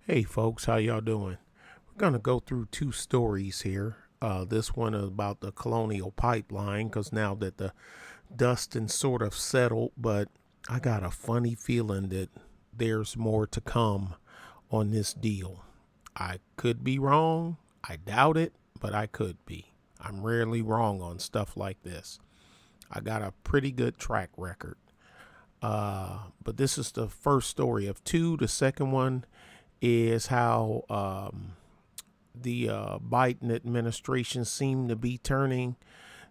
Hey folks, how y'all doing? We're gonna go through two stories here. This one is about the Colonial pipeline, because now that the dust is sort of settled, but I got a funny feeling that there's more to come on this deal. I could be wrong. I doubt it, but I could be. I'm rarely wrong on stuff like this. I got a pretty good track record. But this is the first story of two. The second one is how the Biden administration seemed to be turning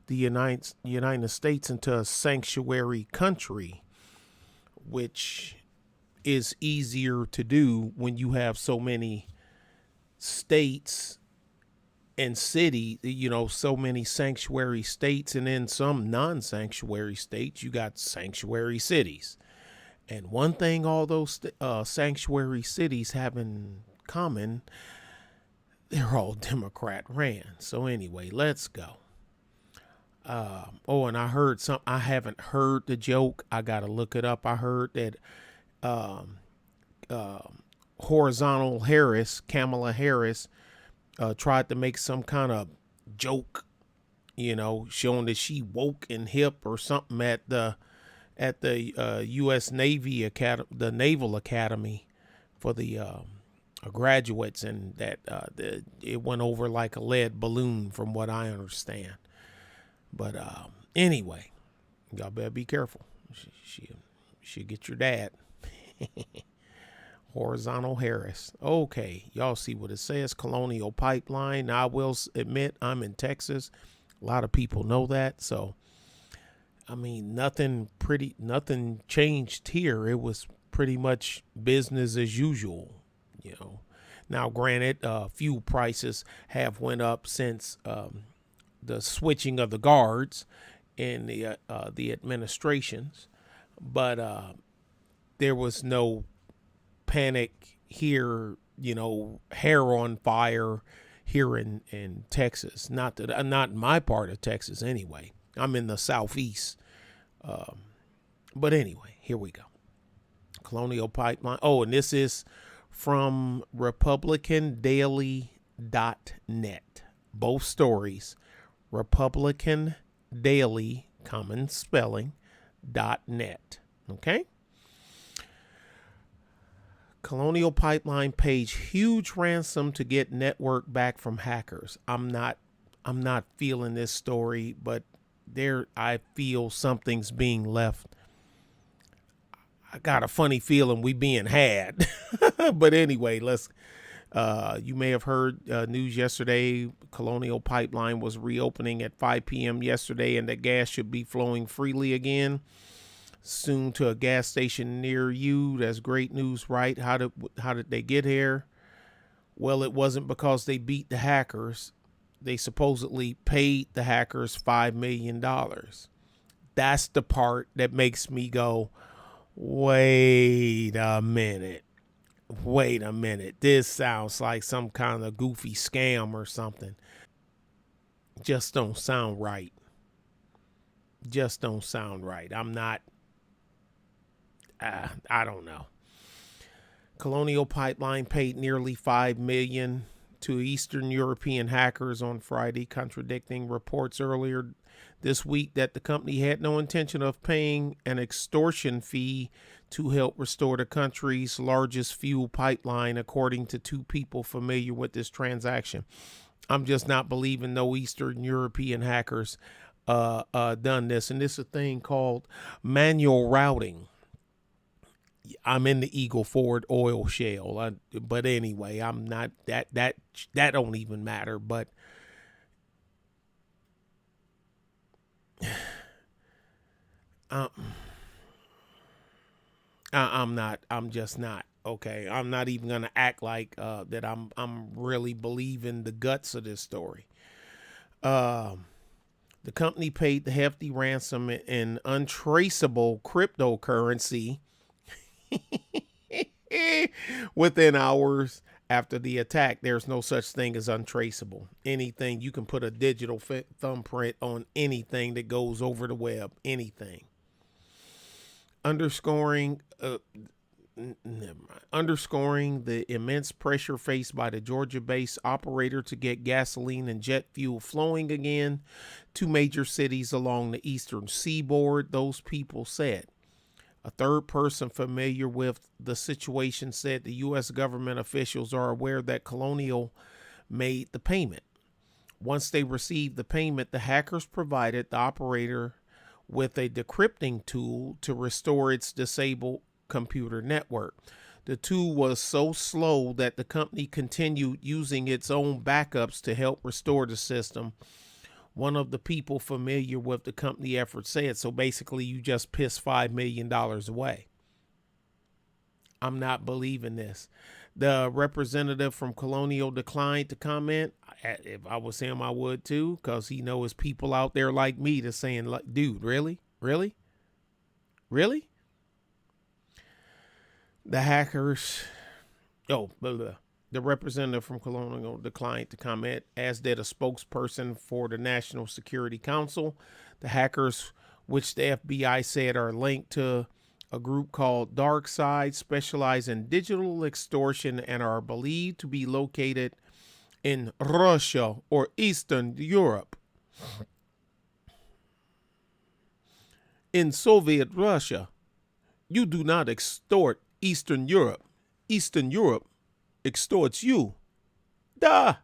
the United States into a sanctuary country, which is easier to do when you have so many states and so many sanctuary states, and then some non-sanctuary states. You got sanctuary cities. And one thing all those sanctuary cities have in common, they're all Democrat ran. So anyway, let's go. And I heard some. I haven't heard the joke. I gotta look it up. I heard that um, uh, horizontal Harris, Kamala Harris, tried to make some kind of joke, showing that she woke and hip or something at the U.S. Navy Academy, the Naval Academy, for the graduates, and that it went over like a lead balloon, from what I understand. But anyway, y'all better be careful. She'll get your dad. Horizontal Harris. Okay, y'all see what it says. Colonial pipeline. Now, I will admit I'm in Texas. A lot of people know that. So, I mean, nothing changed here. It was pretty much business as usual. Now, granted, fuel prices have went up since the switching of the guards in the administrations, but there was no panic here. Hair on fire here in Texas. Not in my part of Texas anyway. I'm in the southeast. But anyway, here we go. Colonial pipeline. Oh, and this is from RepublicanDaily.net. Both stories. Republican Daily, common spelling, .net. Okay? Colonial pipeline pays huge ransom to get network back from hackers. I'm not feeling this story, but I feel something's being left. I got a funny feeling we being had. But anyway, you may have heard news yesterday. Colonial pipeline was reopening at 5 p.m. yesterday, and the gas should be flowing freely again soon to a gas station near you. That's great news, right? How did they get here? Well, it wasn't because they beat the hackers. They supposedly paid the hackers $5 million. That's the part that makes me go, wait a minute. This sounds like some kind of goofy scam or something. Just don't sound right. I'm not, I don't know. Colonial pipeline paid nearly $5 million to Eastern European hackers on Friday, contradicting reports earlier this week that the company had no intention of paying an extortion fee to help restore the country's largest fuel pipeline, according to two people familiar with this transaction. I'm just not believing no Eastern European hackers done this. And this is a thing called manual routing. I'm in the Eagle Ford oil shale, but anyway, I'm not that don't even matter. But uh, I'm not. I'm just not. Okay, I'm not even gonna act like that. I'm really believing the guts of this story. The company paid the hefty ransom in untraceable cryptocurrency within hours after the attack. There's no such thing as untraceable. Anything, you can put a digital thumbprint on anything that goes over the web. Anything. Underscoring Never mind. Underscoring the immense pressure faced by the Georgia-based operator to get gasoline and jet fuel flowing again to major cities along the eastern seaboard, those people said. A third person familiar with the situation said the U.S. government officials are aware that Colonial made the payment. Once they received the payment, the hackers provided the operator with a decrypting tool to restore its disabled computer network. The tool was so slow that the company continued using its own backups to help restore the system. One of the people familiar with the company effort said, so basically you just pissed $5 million away. I'm not believing this. The representative from Colonial declined to comment. If I was him, I would too, because he knows people out there like me that's saying, like, dude, really? Really? Really? The hackers, the representative from Colonial declined to comment, as did a spokesperson for the National Security Council. The hackers, which the FBI said are linked to a group called Dark Side, specialize in digital extortion and are believed to be located in Russia or Eastern Europe. In Soviet Russia, you do not extort Eastern Europe. Eastern Europe extorts you. Da!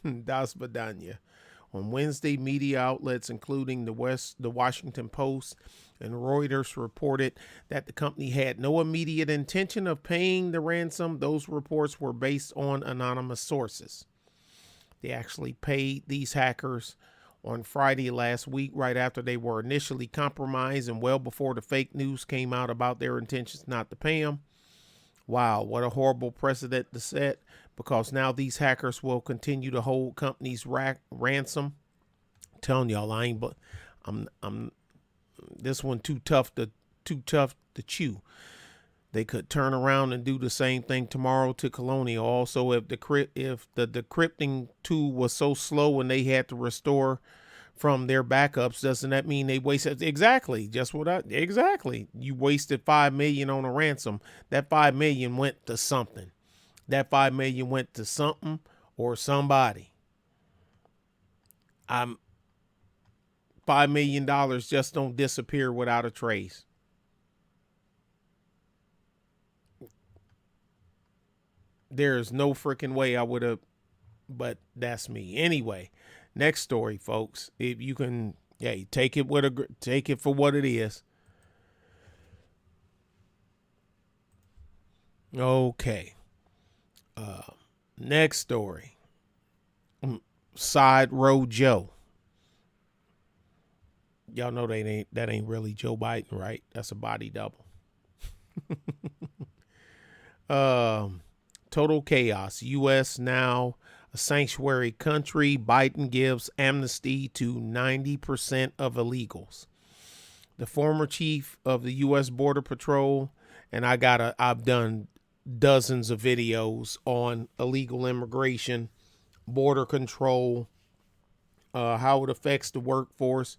Das Badanya. On Wednesday, media outlets including the Washington Post and Reuters reported that the company had no immediate intention of paying the ransom. Those reports were based on anonymous sources. They actually paid these hackers on Friday last week, right after they were initially compromised and well before the fake news came out about their intentions not to pay them. Wow, what a horrible precedent to set, because now these hackers will continue to hold companies ransom. I'm telling y'all, I'm this one too tough to chew. They could turn around and do the same thing tomorrow to Colonial. Also, if the decrypting tool was so slow and they had to restore from their backups, doesn't that mean they wasted? Exactly. Exactly. You wasted $5 million on a ransom. That $5 million went to something. That $5 million went to something or somebody. $5 million just don't disappear without a trace. There's no freaking way I would have, but that's me. Anyway, next story, folks. If you can, take it for what it is. Okay. Next story. Side Road Joe. Y'all know that ain't really Joe Biden, right? That's a body double. Total chaos. U.S. now a sanctuary country. Biden gives amnesty to 90% of illegals. The former chief of the U.S. Border Patrol, and I've done dozens of videos on illegal immigration, border control, how it affects the workforce,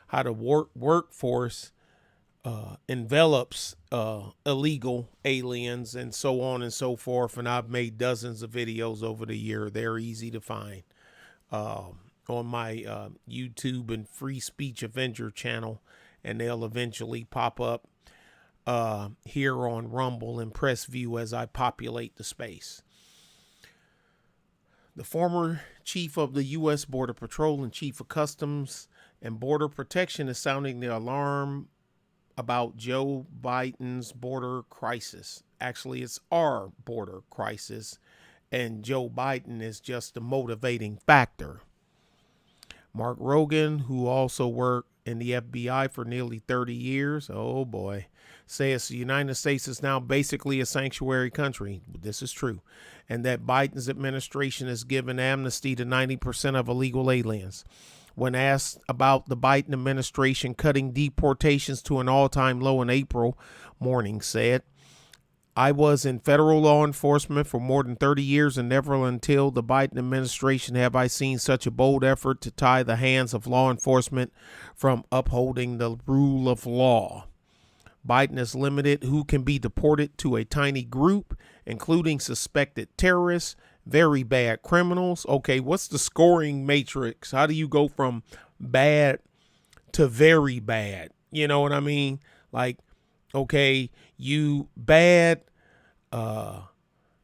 how the workforce envelops illegal aliens and so on and so forth. And I've made dozens of videos over the year. They're easy to find on my YouTube and Free Speech Avenger channel, and they'll eventually pop up here on Rumble and Press View as I populate the space. The former chief of the U.S. Border Patrol and chief of Customs and Border Protection is sounding the alarm about Joe Biden's border crisis. Actually, it's our border crisis, and Joe Biden is just the motivating factor. Mark Rogan, who also worked in the FBI for nearly 30 years, oh boy, says the United States is now basically a sanctuary country. This is true. And that Biden's administration has given amnesty to 90% of illegal aliens. When asked about the Biden administration cutting deportations to an all-time low in April, Morning said, I was in federal law enforcement for more than 30 years, and never until the Biden administration have I seen such a bold effort to tie the hands of law enforcement from upholding the rule of law. Biden has limited who can be deported to a tiny group, including suspected terrorists, very bad criminals. Okay, what's the scoring matrix? How do you go from bad to very bad? You know what I mean? Like, okay, you bad,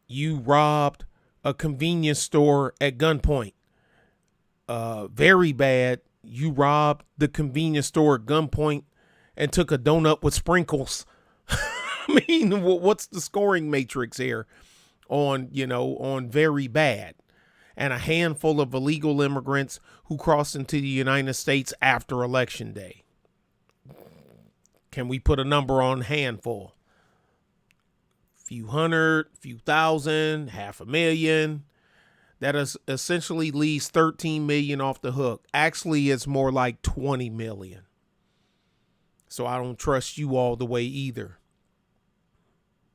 you robbed a convenience store at gunpoint. Very bad, you robbed the convenience store at gunpoint and took a donut with sprinkles. I mean, what's the scoring matrix here on, on very bad? And a handful of illegal immigrants who crossed into the United States after Election Day. Can we put a number on handful? Few hundred, few thousand, 500,000. That is essentially leaves 13 million off the hook. Actually, it's more like 20 million. So I don't trust you all the way either.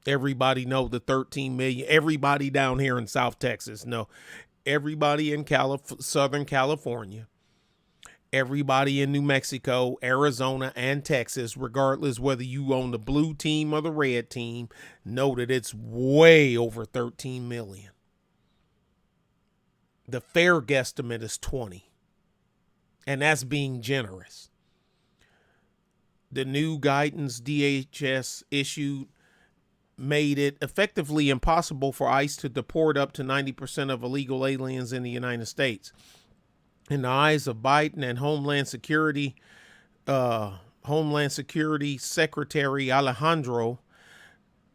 Everybody know the 13 million. Everybody down here in South Texas know. Everybody in Southern California. Everybody in New Mexico, Arizona, and Texas, regardless whether you own the blue team or the red team, know that it's way over 13 million. The fair guesstimate is 20. And that's being generous. The new guidance DHS issued made it effectively impossible for ICE to deport up to 90% of illegal aliens in the United States. In the eyes of Biden and Homeland Security Secretary Alejandro,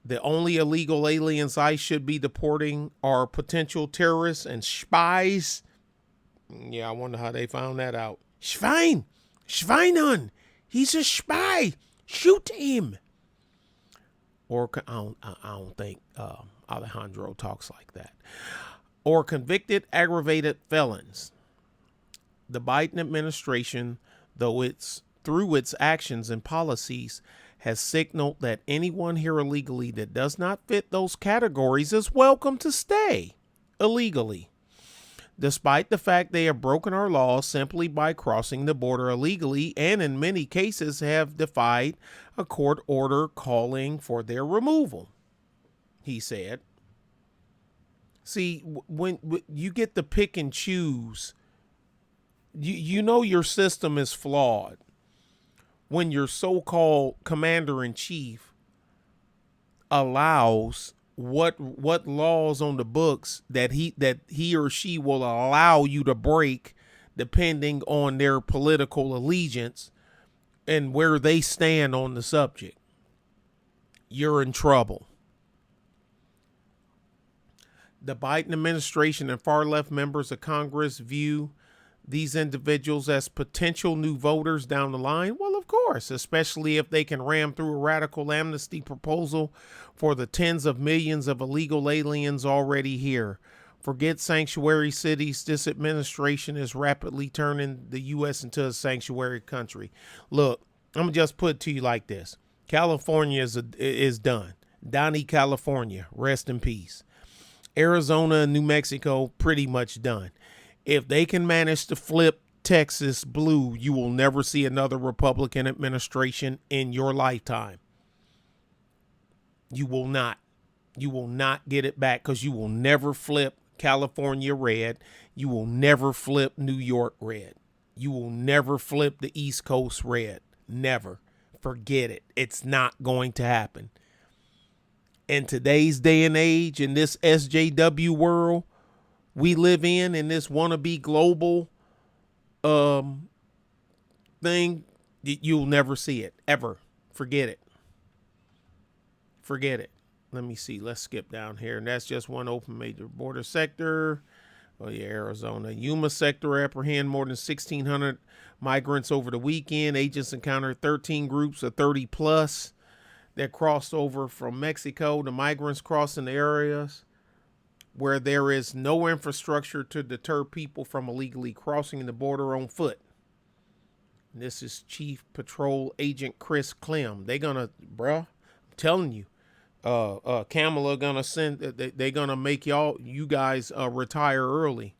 the only illegal aliens ICE should be deporting are potential terrorists and spies. Yeah, I wonder how they found that out. Schwein, he's a spy. Shoot him. Or I don't think Alejandro talks like that. Or convicted aggravated felons. The Biden administration, through its actions and policies, has signaled that anyone here illegally that does not fit those categories is welcome to stay illegally, despite the fact they have broken our laws simply by crossing the border illegally, and in many cases have defied a court order calling for their removal, he said. See, when you get to pick and choose, you know your system is flawed when your so-called commander-in-chief allows what laws on the books that he or she will allow you to break depending on their political allegiance and where they stand on the subject. You're in trouble. The Biden administration and far-left members of Congress view these individuals as potential new voters down the line? Well, of course, especially if they can ram through a radical amnesty proposal for the tens of millions of illegal aliens already here. Forget sanctuary cities. This administration is rapidly turning the U.S. into a sanctuary country. Look, I'm going to just put it to you like this. California is done. Donnie, California, rest in peace. Arizona and New Mexico, pretty much done. If they can manage to flip Texas blue, you will never see another Republican administration in your lifetime. You will not. You will not get it back because you will never flip California red. You will never flip New York red. You will never flip the East Coast red. Never. Forget it. It's not going to happen. In today's day and age, in this SJW world we live in this wannabe global thing, you'll never see it, ever. Forget it. Forget it. Let me see. Let's skip down here. And that's just one open major border sector. Oh, yeah, Arizona. Yuma sector apprehend more than 1,600 migrants over the weekend. Agents encountered 13 groups of 30 plus that crossed over from Mexico. The migrants crossing the areas where there is no infrastructure to deter people from illegally crossing the border on foot. This is Chief Patrol Agent Chris Clem. They gonna, I'm telling you, Kamala gonna send, they gonna make you guys retire early.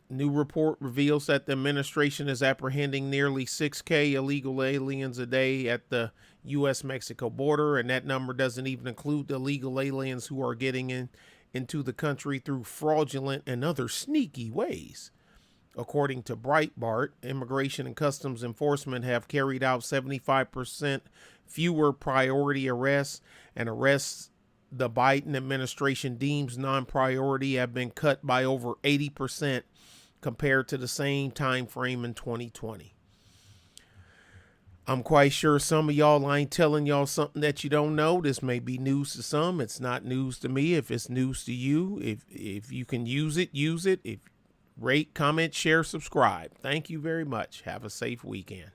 New report reveals that the administration is apprehending nearly 6K illegal aliens a day at the U.S.-Mexico border, and that number doesn't even include the illegal aliens who are getting into the country through fraudulent and other sneaky ways. According to Breitbart, Immigration and Customs Enforcement have carried out 75% fewer priority arrests, and arrests the Biden administration deems non-priority have been cut by over 80% compared to the same time frame in 2020. I'm quite sure some of y'all ain't telling y'all something that you don't know. This may be news to some. It's not news to me. If it's news to you, if you can use it, use it. If rate, comment, share, subscribe. Thank you very much. Have a safe weekend.